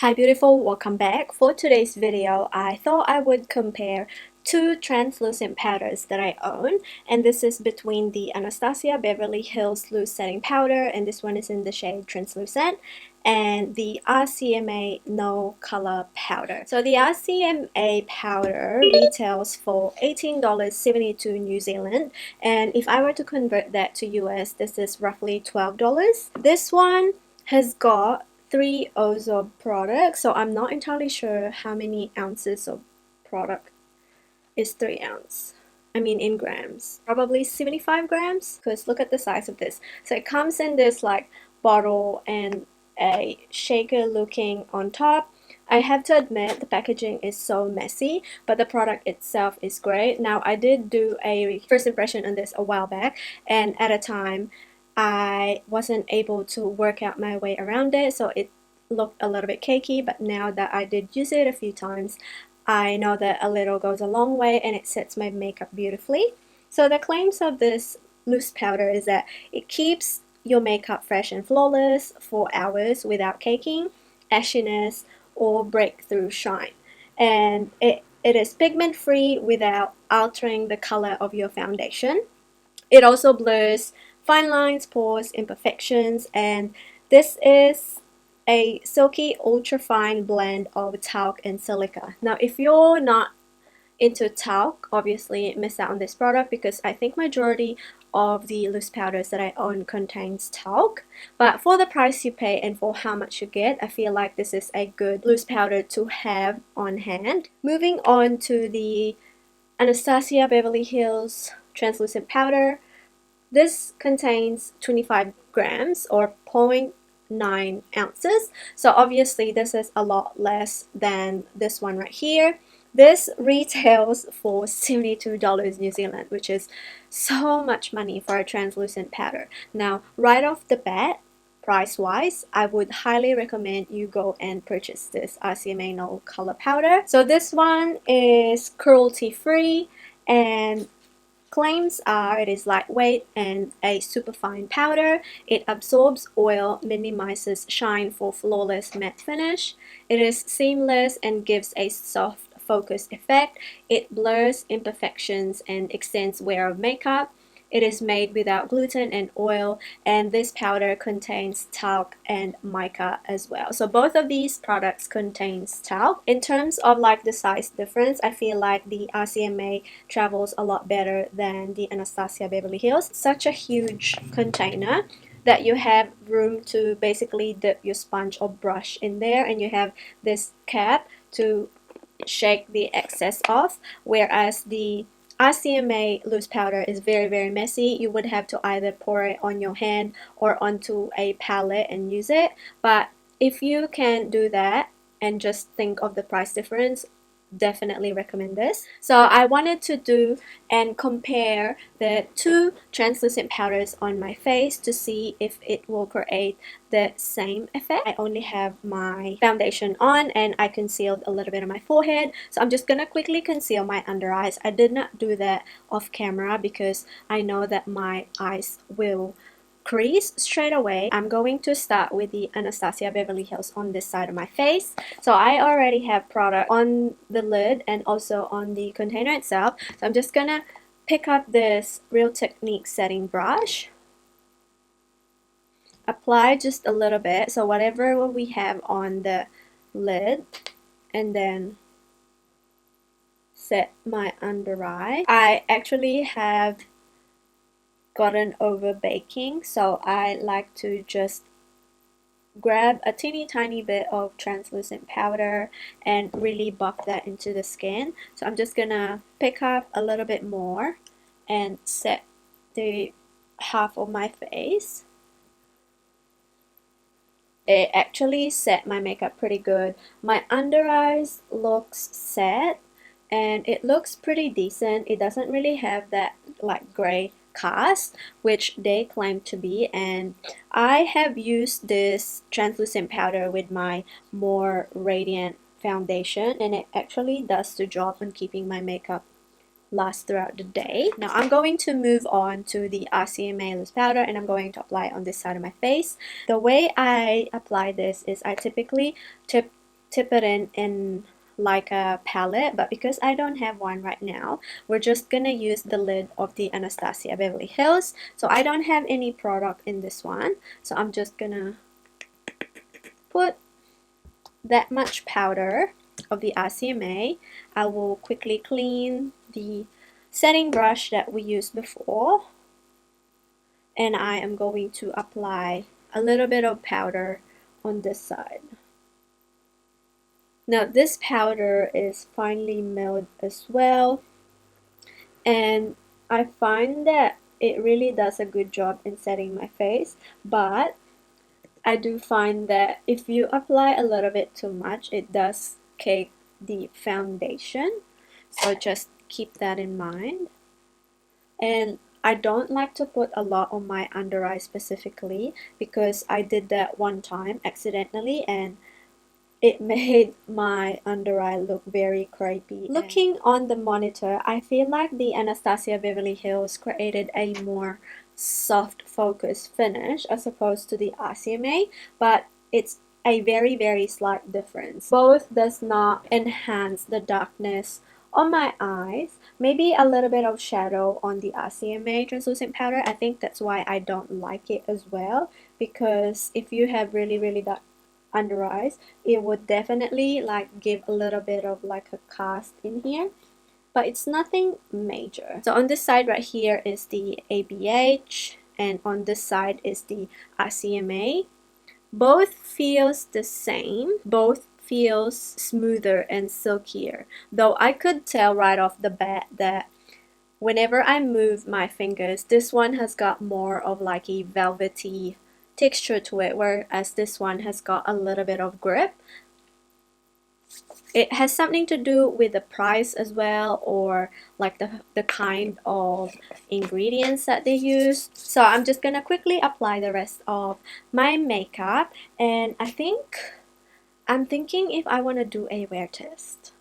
Hi beautiful, welcome back. For today's video, I thought I would compare two translucent powders that I own, and this is between the Anastasia Beverly Hills Loose Setting Powder, and this one is in the shade Translucent, and the RCMA No Color Powder. So the RCMA powder retails for $18.72 New Zealand, and if I were to convert that to US, this is roughly $12. This one has got 3 O's of product, so I'm not entirely sure how many ounces of product is 3 ounce. I mean in grams. Probably 75 grams, because look at the size of this. So it comes in this like bottle and a shaker looking on top. I have to admit the packaging is so messy, but the product itself is great. Now I did do a first impression on this a while back, and at a time I wasn't able to work out my way around it, so it looked a little bit cakey, but now that I did use it a few times, I know that a little goes a long way and it sets my makeup beautifully. So the claims of this loose powder is that it keeps your makeup fresh and flawless for hours without caking, ashiness, or breakthrough shine. And it is pigment free without altering the color of your foundation. It also blurs fine lines, pores, imperfections, and this is a silky ultra fine blend of talc and silica. Now if you're not into talc, obviously miss out on this product, because I think majority of the loose powders that I own contains talc, but for the price you pay and for how much you get, I feel like this is a good loose powder to have on hand. Moving on to the Anastasia Beverly Hills translucent powder. This contains 25 grams or 0.9 ounces, so obviously this is a lot less than this one right here. This retails for $72 New Zealand, which is so much money for a translucent powder. Now, right off the bat, price-wise, I would highly recommend you go and purchase this RCMA No Color Powder. So this one is cruelty-free, and claims are it is lightweight and a superfine powder. It absorbs oil, minimizes shine for flawless matte finish. It is seamless and gives a soft focus effect. It blurs imperfections and extends wear of makeup. It is made without gluten and oil, and this powder contains talc and mica as well. So both of these products contains talc. In terms of like the size difference, I feel like the RCMA travels a lot better than the Anastasia Beverly Hills. Such a huge container that you have room to basically dip your sponge or brush in there, and you have this cap to shake the excess off, whereas the RCMA loose powder is very messy. You would have to either pour it on your hand or onto a palette and use it. But if you can do that and just think of the price difference, definitely recommend this. So I wanted to do and compare the two translucent powders on my face to see if it will create the same effect. I only have my foundation on and I concealed a little bit of my forehead, so I'm just gonna quickly conceal my under eyes. I did not do that off camera because I know that my eyes will crease straight away. I'm going to start with the Anastasia Beverly Hills on this side of my face. So I already have product on the lid and also on the container itself. So I'm just gonna pick up this Real Technique setting brush, apply just a little bit, so whatever we have on the lid, and then set my under eye. I actually have gotten over baking, so I like to just grab a teeny tiny bit of translucent powder and really buff that into the skin. So I'm just gonna pick up a little bit more and set the half of my face. It actually set my makeup pretty good. My under eyes looks set and it looks pretty decent. It doesn't really have that like gray cast which they claim to be, and I have used this translucent powder with my more radiant foundation and it actually does the job on keeping my makeup last throughout the day. Now I'm going to move on to the RCMA loose powder and I'm going to apply it on this side of my face. The way I apply this is I typically tip tip it in like a palette, but because I don't have one right now, we're just gonna use the lid of the Anastasia Beverly Hills. So I don't have any product in this one, so I'm just gonna put that much powder of the RCMA. I will quickly clean the setting brush that we used before, and I am going to apply a little bit of powder on this side. Now this powder is finely milled as well, and I find that it really does a good job in setting my face, but I do find that if you apply a little bit too much, it does cake the foundation. So just keep that in mind. And I don't like to put a lot on my under eye specifically, because I did that one time accidentally and it made my under eye look very crepey. Looking on the monitor, I feel like the Anastasia Beverly Hills created a more soft focus finish as opposed to the RCMA, but it's a very slight difference. Both does not enhance the darkness on my eyes. Maybe a little bit of shadow on the RCMA translucent powder. I think that's why I don't like it as well, because if you have really dark under eyes, it would definitely like give a little bit of like a cast in here, but it's nothing major. So on this side right here is the ABH, and on this side is the RCMA. Both feels the same, both feels smoother and silkier, though I could tell right off the bat that whenever I move my fingers, this one has got more of like a velvety texture to it, whereas this one has got a little bit of grip. It has something to do with the price as well, or like the kind of ingredients that they use. So I'm just gonna quickly apply the rest of my makeup, and I'm thinking if I want to do a wear test.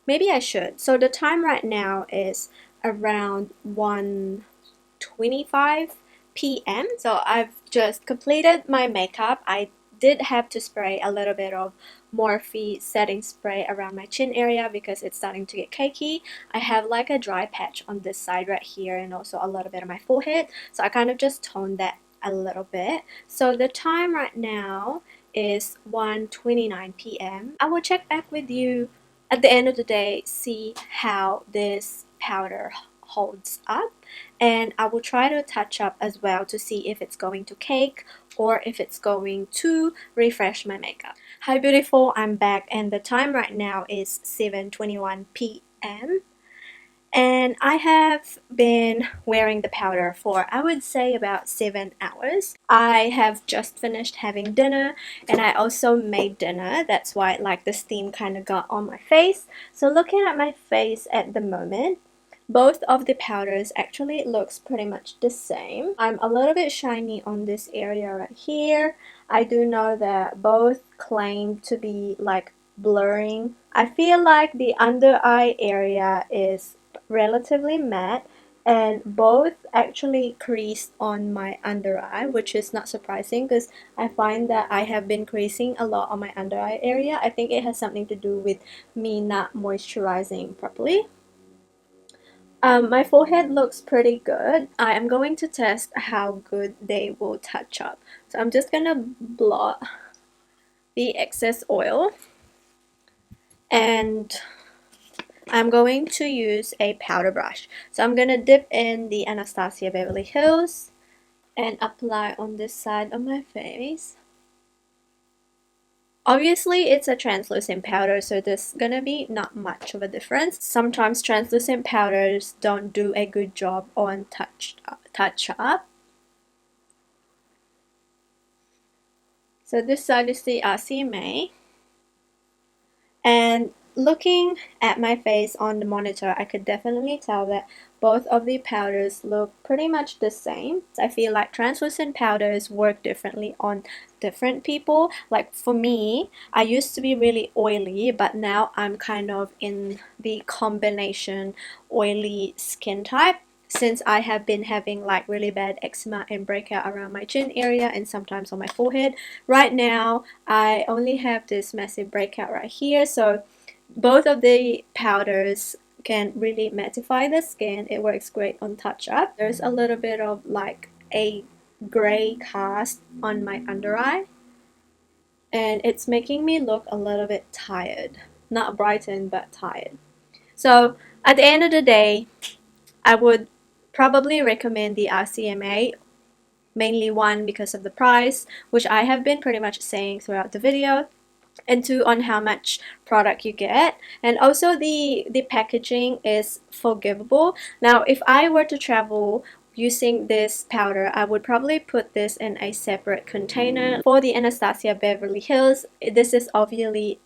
Maybe I should. So the time right now is around 1:25 p.m. So I've just completed my makeup. I did have to spray a little bit of Morphe setting spray around my chin area because it's starting to get cakey. I have like a dry patch on this side right here, and also a little bit on my forehead, so I kind of just toned that a little bit. So the time right now is 1:29 p.m. I will check back with you at the end of the day, see how this powder holds up, and I will try to touch up as well to see if it's going to cake or if it's going to refresh my makeup. Hi beautiful, I'm back, and the time right now is 7:21 p.m. and I have been wearing the powder for, I would say, about 7 hours. I have just finished having dinner, and I also made dinner. That's why like the steam kind of got on my face. So looking at my face at the moment, both of the powders actually looks pretty much the same. I'm a little bit shiny on this area right here. I do know that both claim to be like blurring. I feel like the under eye area is relatively matte, and both actually creased on my under eye, which is not surprising because I find that I have been creasing a lot on my under eye area. I think it has something to do with me not moisturizing properly. My forehead looks pretty good. I am going to test how good they will touch up. So I'm just gonna blot the excess oil, and I'm going to use a powder brush. So I'm gonna dip in the Anastasia Beverly Hills and apply on this side of my face. Obviously, it's a translucent powder, so there's gonna be not much of a difference. Sometimes translucent powders don't do a good job on touch up. So this side is the RCMA, and looking at my face on the monitor, I could definitely tell that both of the powders look pretty much the same. I feel like translucent powders work differently on different people. Like for me, I used to be really oily, but now I'm kind of in the combination oily skin type. since I have been having like really bad eczema and breakout around my chin area and sometimes on my forehead. Right now I only have this massive breakout right here, so both of the powders can really mattify the skin. It works great on touch up. There's a little bit of like a gray cast on my under eye, and it's making me look a little bit tired. Not brightened, but tired. So at the end of the day, I would probably recommend the RCMA, mainly one because of the price, which I have been pretty much saying throughout the video, and two, on how much product you get, and also the packaging is forgivable. Now if I were to travel using this powder, I would probably put this in a separate container. For the Anastasia Beverly Hills, this is obviously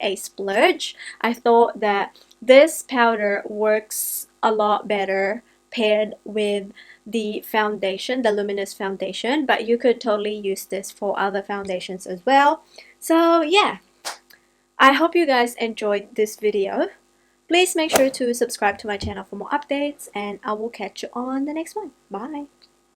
a splurge. I thought that this powder works a lot better paired with the foundation, the luminous foundation, but you could totally use this for other foundations as well. So yeah, I hope you guys enjoyed this video. Please make sure to subscribe to my channel for more updates, and I will catch you on the next one. Bye!